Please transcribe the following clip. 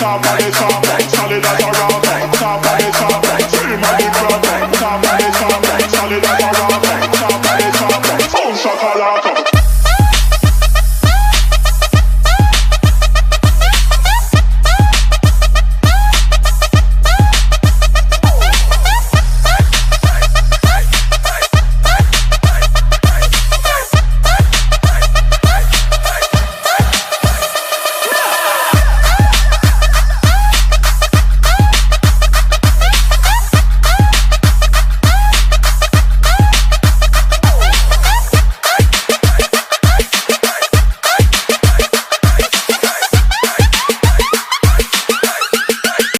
top of the top, solid as a rock. Top of the top, scream at the crowd. Top of the top, solid as a rock. Top of the top, boom shakalaka.